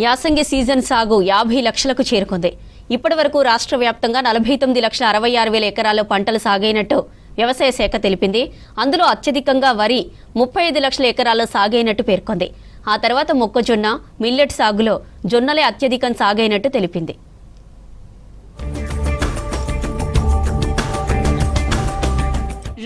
యాసంగి సీజన్ సాగు 50 లక్షలకు చేరుకుంది. ఇప్పటివరకు రాష్ట్ర వ్యాప్తంగా 49,66,000 ఎకరాల్లో పంటలు సాగైనట్టు వ్యవసాయ శాఖ తెలిపింది. అందులో అత్యధికంగా వరి 35 లక్షల ఎకరాల్లో సాగైనట్టు పేర్కొంది. ఆ తర్వాత మొక్కజొన్న, మిల్లెట్ సాగులో జొన్నలే అత్యధికం సాగైనట్టు తెలిపింది.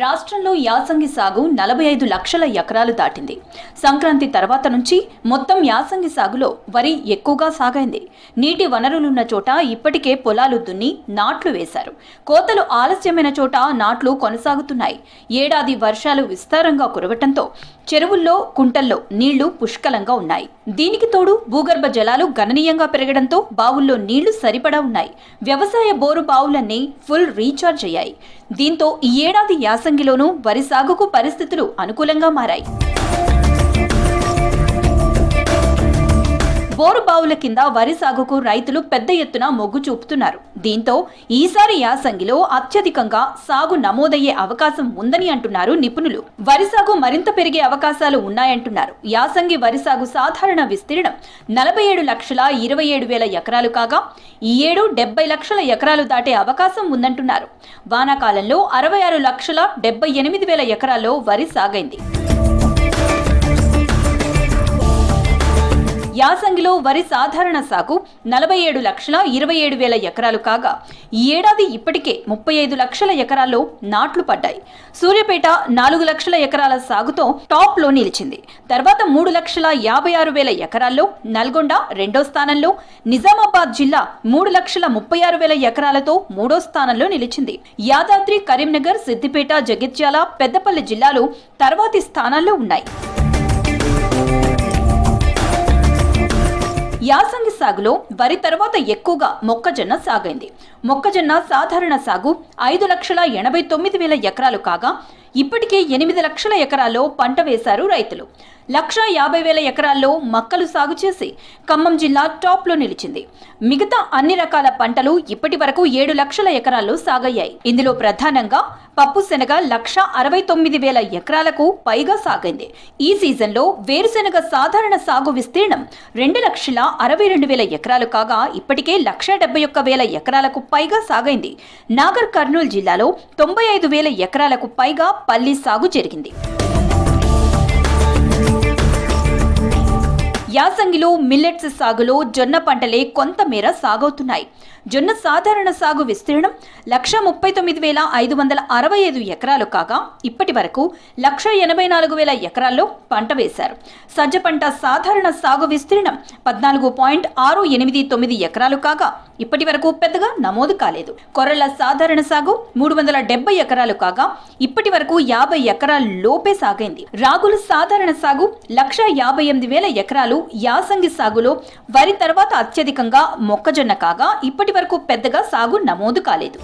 రాష్ట్రంలో యాసంగి సాగు 45 లక్షల ఎకరాలు దాటింది. సంక్రాంతి తర్వాత నుంచి మొత్తం యాసంగి సాగులో వరి ఎక్కువగా సాగైంది. నీటి వనరులున్న చోట ఇప్పటికే పొలాలు దున్ని నాట్లు వేశారు. కోతలు ఆలస్యమైన చోట నాట్లు కొనసాగుతున్నాయి. ఏడాది వర్షాలు విస్తారంగా కురవటంతో చెరువుల్లో, కుంటల్లో నీళ్లు పుష్కలంగా ఉన్నాయి. దీనికి తోడు భూగర్భ జలాలు గణనీయంగా పెరగడంతో బావుల్లో నీళ్లు సరిపడా ఉన్నాయి. వ్యవసాయ బోరు బావులన్నీ ఫుల్ రీఛార్జ్ అయ్యాయి. దీంతో ఈ ఏడాది యాసంగిలోనూ వరి సాగుకు పరిస్థితులు అనుకూలంగా మారాయి. బోరు బావుల కింద వరి సాగుకు రైతులు పెద్ద ఎత్తున మొగ్గు చూపుతున్నారు. దీంతో ఈసారి యాసంగిలో అత్యధికంగా సాగు నమోదయ్యే అవకాశం ఉందని అంటున్నారు నిపుణులు. వరి సాగు మరింత పెరిగే అవకాశాలు ఉన్నాయంటున్నారు. యాసంగి వరి సాగు సాధారణ విస్తీర్ణం 47,27,000 ఎకరాలు కాగా ఈ ఏడు 70 లక్షల ఎకరాలు దాటే అవకాశం ఉందంటున్నారు. వానాకాలంలో 66,78,000 ఎకరాల్లో వరి సాగైంది. యాసంగిలో వరి సాధారణ సాగు 47,27,000 ఎకరాలు కాగా ఈ ఏడాది ఇప్పటికే 35 లక్షల ఎకరాల్లో నాట్లు పడ్డాయి. సూర్యాపేట 4 లక్షల ఎకరాల సాగుతో టాప్ లో నిలిచింది. తర్వాత 3,56,000 ఎకరాల్లో నల్గొండ రెండో స్థానంలో, నిజామాబాద్ జిల్లా 3,36,000 ఎకరాలతో మూడో స్థానంలో నిలిచింది. యాదాద్రి, కరీంనగర్, సిద్దిపేట, జగిత్యాల, పెద్దపల్లి జిల్లాలు తర్వాతి స్థానాల్లో ఉన్నాయి. యాసంగి సాగులో వరి తర్వాత ఎక్కువగా మొక్కజొన్న సాగైంది. మొక్కజొన్న సాధారణ సాగు 5,89,000 ఎకరాలు కాగా ఇప్పటికే 8 లక్షల ఎకరాల్లో పంట వేశారు రైతులు. 1,50,000 ఎకరాల్లో మక్కలు సాగు చేసి ఖమ్మం జిల్లా టాప్ లో నిలిచింది. మిగతా అన్ని రకాల పంటలు ఇప్పటి వరకు 7 లక్షల ఎకరాల్లో సాగయ్యాయి. ఇందులో ప్రధానంగా పప్పు శనగ 1,69,000 ఎకరాలకు పైగా సాగైంది. ఈ సీజన్లో వేరుశెనగ సాధారణ సాగు విస్తీర్ణం 2,62,000 ఎకరాలు కాగా ఇప్పటికే 1,71,000 ఎకరాలకు పైగా సాగైంది. నాగర్ కర్నూలు జిల్లాలో 95,000 ఎకరాలకు పైగా పల్లి సాగు జరిగింది. యాసంగిలో మిల్లెట్స్ సాగులో జొన్న పంటలే కొంతమేర సాగవుతున్నాయి. జొన్న సాధారణ సాగు విస్తీర్ణం 1,39,565 ఎకరాలు కాగా ఇప్పటి వరకు 1,84,000 ఎకరాల్లో పంట వేశారు. సజ్జ పంట సాధారణ సాగు విస్తీర్ణం 14,689 ఎకరాలు కాగా ఇప్పటి వరకు పెద్దగా నమోదు కాలేదు. కొర్రల సాధారణ సాగు 370 ఎకరాలు కాగా ఇప్పటి వరకు 50 ఎకరాల లోపే సాగైంది. రాగుల సాధారణ సాగు 1,58,000 ఎకరాలు. యాసంగి సాగులో వరి తర్వాత అత్యధికంగా మొక్కజొన్న కాగా ఇప్పటి వరకు పెద్దగా సాగు నమోదు కాలేదు.